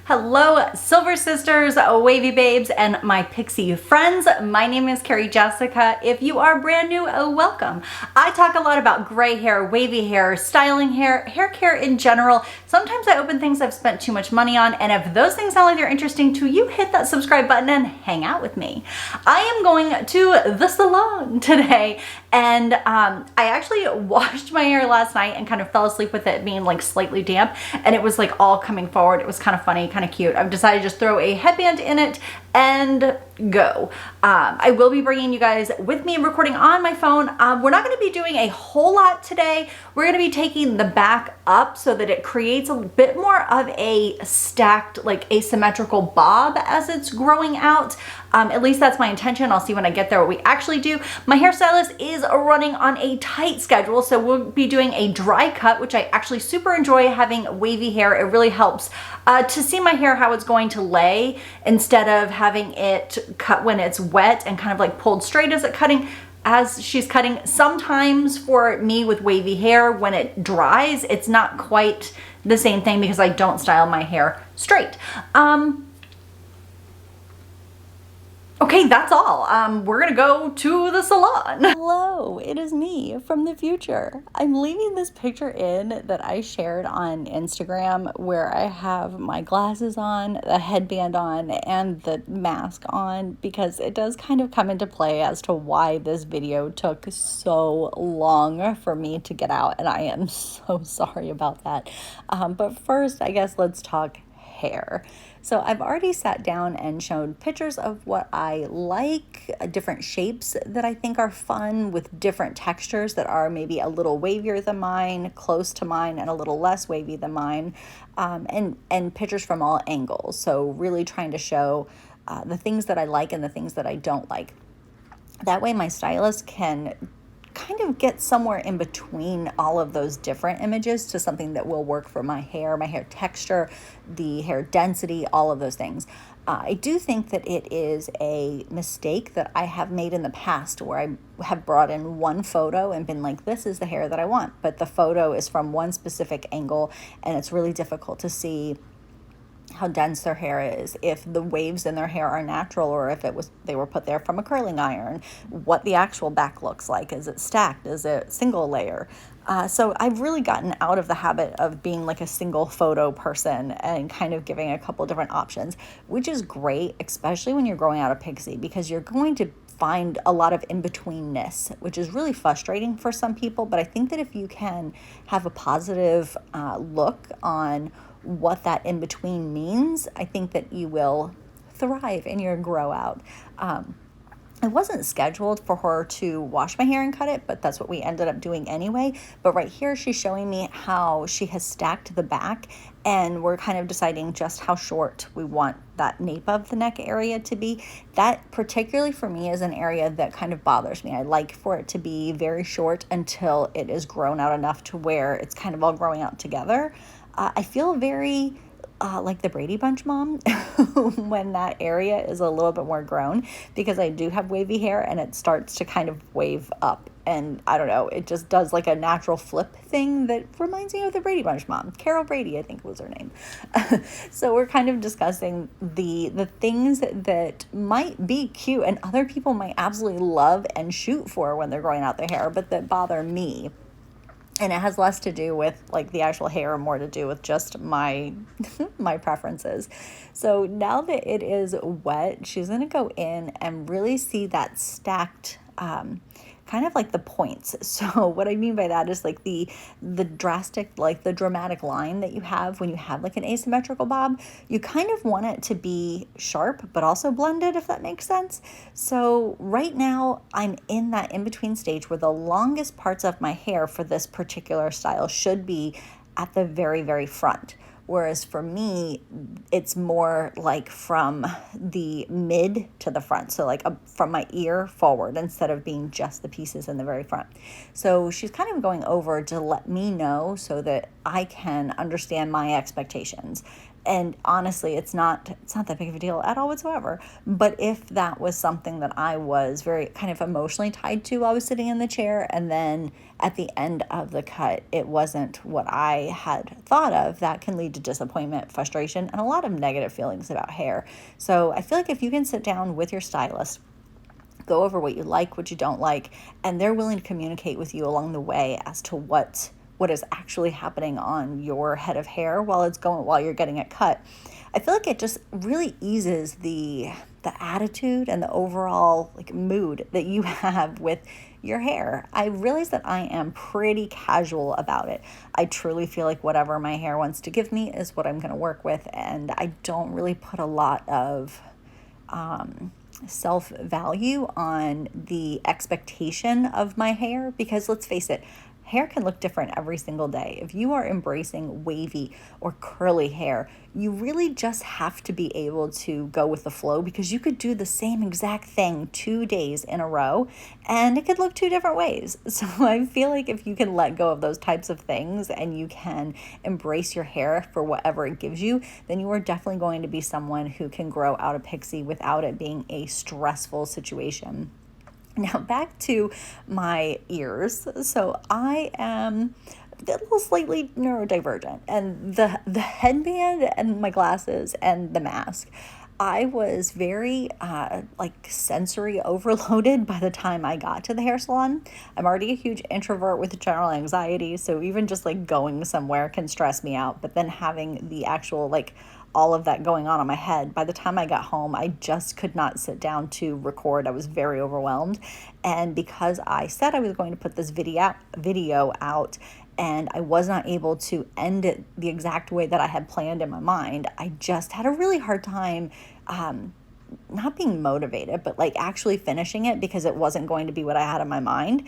Hello, Silver Sisters, Wavy Babes, and my Pixie friends. My name is Carrie-Jessica. If you are brand new, welcome. I talk a lot about gray hair, wavy hair, styling hair, hair care in general. Sometimes I open things I've spent too much money on, and if those things sound like they're interesting to you, hit that subscribe button and hang out with me. I am going to the salon today, and I actually washed my hair last night and kind of fell asleep with it being like slightly damp, and it was like all coming forward. It was kind of funny, kind of cute. I've decided to just throw a headband in it and go. I will be bringing you guys with me, recording on my phone. We're not going to be doing a whole lot today. We're going to be taking the back up so that it creates a bit more of a stacked, like asymmetrical bob as it's growing out. At least that's my intention. I'll see when I get there what we actually do. My hairstylist is running on a tight schedule, so we'll be doing a dry cut, which I actually super enjoy having wavy hair. It really helps to see my hair how it's going to lay instead of having it cut when it's wet and kind of like pulled straight as she's cutting. Sometimes for me with wavy hair, when it dries, it's not quite the same thing because I don't style my hair straight. Okay, that's all. We're gonna go to the salon. Hello, it is me from the future. I'm leaving this picture in that I shared on Instagram where I have my glasses on, the headband on, and the mask on because it does kind of come into play as to why this video took so long for me to get out, and I am so sorry about that. But first, I guess let's talk hair. So I've already sat down and shown pictures of what I like, different shapes that I think are fun with different textures that are maybe a little wavier than mine, close to mine, and a little less wavy than mine, and pictures from all angles. So really trying to show the things that I like and the things that I don't like. That way my stylist can kind of get somewhere in between all of those different images to something that will work for my hair texture, the hair density, all of those things. I do think that it is a mistake that I have made in the past where I have brought in one photo and been like, this is the hair that I want, but the photo is from one specific angle and it's really difficult to see how dense their hair is, if the waves in their hair are natural or if they were put there from a curling iron, what the actual back looks like. Is it stacked? Is it single layer? So I've really gotten out of the habit of being like a single photo person and kind of giving a couple different options, which is great, especially when you're growing out a pixie, because you're going to find a lot of in-betweenness, which is really frustrating for some people. But I think that if you can have a positive look on what that in-between means, I think that you will thrive in your grow out. It wasn't scheduled for her to wash my hair and cut it, but that's what we ended up doing anyway. But right here, she's showing me how she has stacked the back, and we're kind of deciding just how short we want that nape of the neck area to be. That particularly for me is an area that kind of bothers me. I like for it to be very short until it is grown out enough to where it's kind of all growing out together. I feel very like the Brady Bunch mom when that area is a little bit more grown, because I do have wavy hair and it starts to kind of wave up. And I don't know, it just does like a natural flip thing that reminds me of the Brady Bunch mom. Carol Brady, I think was her name. So we're kind of discussing the things that might be cute and other people might absolutely love and shoot for when they're growing out their hair, but that bother me. And it has less to do with like the actual hair and more to do with just my my preferences. So now that it is wet, she's going to go in and really see that stacked kind of like the points. So what I mean by that is like the drastic, like the dramatic line that you have when you have like an asymmetrical bob. You kind of want it to be sharp, but also blended, if that makes sense. So right now I'm in that in-between stage where the longest parts of my hair for this particular style should be at the very, very front. Whereas for me, it's more like from the mid to the front. So like from my ear forward instead of being just the pieces in the very front. So she's kind of going over to let me know so that I can understand my expectations. And honestly, it's not that big of a deal at all whatsoever. But if that was something that I was very kind of emotionally tied to while I was sitting in the chair, and then at the end of the cut, it wasn't what I had thought of, that can lead to disappointment, frustration, and a lot of negative feelings about hair. So I feel like if you can sit down with your stylist, go over what you like, what you don't like, and they're willing to communicate with you along the way as to what is actually happening on your head of hair while you're getting it cut. I feel like it just really eases the attitude and the overall like mood that you have with your hair. I realize that I am pretty casual about it. I truly feel like whatever my hair wants to give me is what I'm going to work with, and I don't really put a lot of self value on the expectation of my hair, because let's face it, hair can look different every single day. If you are embracing wavy or curly hair, you really just have to be able to go with the flow, because you could do the same exact thing 2 days in a row and it could look two different ways. So I feel like if you can let go of those types of things and you can embrace your hair for whatever it gives you, then you are definitely going to be someone who can grow out a pixie without it being a stressful situation. Now back to my ears. So I am a little slightly neurodivergent, and the headband and my glasses and the mask, I was very like sensory overloaded by the time I got to the hair salon. I'm already a huge introvert with general anxiety, so even just like going somewhere can stress me out. But then having the actual like all of that going on my head, by the time I got home, I just could not sit down to record. I was very overwhelmed. And because I said I was going to put this video out and I was not able to end it the exact way that I had planned in my mind, I just had a really hard time not being motivated, but like actually finishing it, because it wasn't going to be what I had in my mind.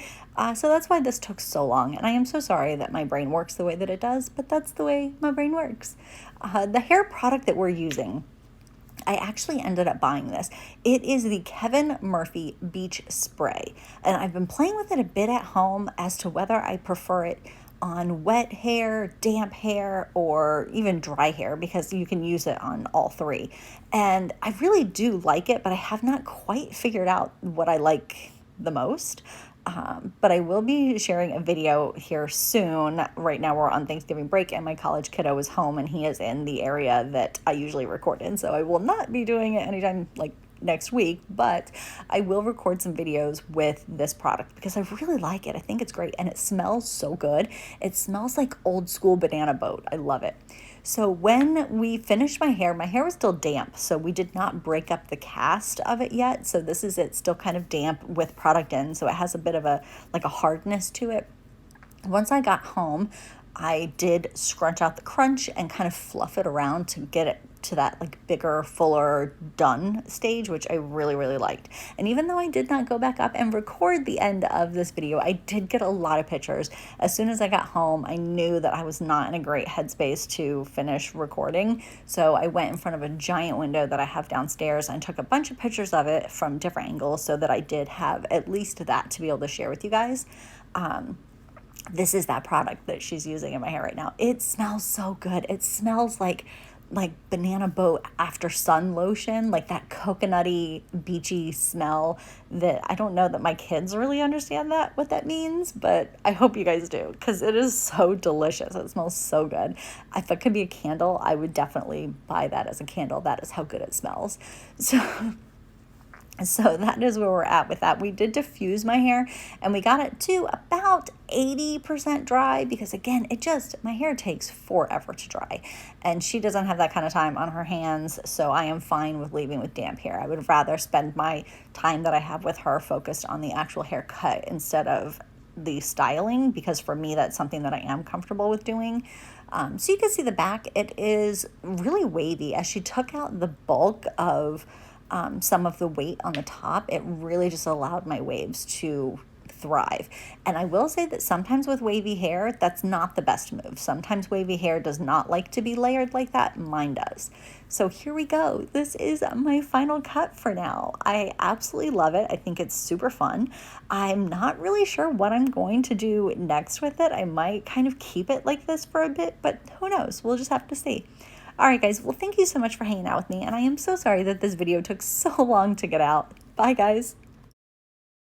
So that's why this took so long. And I am so sorry that my brain works the way that it does, but that's the way my brain works. The hair product that we're using, I actually ended up buying this. It is the Kevin Murphy Beach Spray. And I've been playing with it a bit at home as to whether I prefer it on wet hair, damp hair, or even dry hair, because you can use it on all three. And I really do like it, but I have not quite figured out what I like the most. But I will be sharing a video here soon. Right now we're on Thanksgiving break and my college kiddo is home and he is in the area that I usually record in. So I will not be doing it anytime like next week, but I will record some videos with this product because I really like it. I think it's great and it smells so good. It smells like old school banana boat. I love it. So when we finished my hair was still damp, so we did not break up the cast of it yet. So this is it still kind of damp with product in, so it has a bit of a hardness to it. Once I got home, I did scrunch out the crunch and kind of fluff it around to get it to that like bigger, fuller done stage, which I really, really liked. And even though I did not go back up and record the end of this video, I did get a lot of pictures. As soon as I got home, I knew that I was not in a great headspace to finish recording. So I went in front of a giant window that I have downstairs and took a bunch of pictures of it from different angles so that I did have at least that to be able to share with you guys. This is that product that she's using in my hair right now. It smells so good. It smells like banana boat after sun lotion, like that coconutty, beachy smell that I don't know that my kids really understand what that means, but I hope you guys do because it is so delicious. It smells so good. If it could be a candle, I would definitely buy that as a candle. That is how good it smells. So that is where we're at with that. We did diffuse my hair and we got it to about 80% dry because again, my hair takes forever to dry and she doesn't have that kind of time on her hands. So I am fine with leaving with damp hair. I would rather spend my time that I have with her focused on the actual haircut instead of the styling, because for me, that's something that I am comfortable with doing. So you can see the back, it is really wavy. As she took out the bulk of some of the weight on the top, it really just allowed my waves to thrive. And I will say that sometimes with wavy hair, that's not the best move. Sometimes wavy hair does not like to be layered like that. Mine does. So here we go. This is my final cut for now. I absolutely love it. I think it's super fun. I'm not really sure what I'm going to do next with it. I might kind of keep it like this for a bit, but who knows? We'll just have to see. All right, guys. Well, thank you so much for hanging out with me. And I am so sorry that this video took so long to get out. Bye, guys.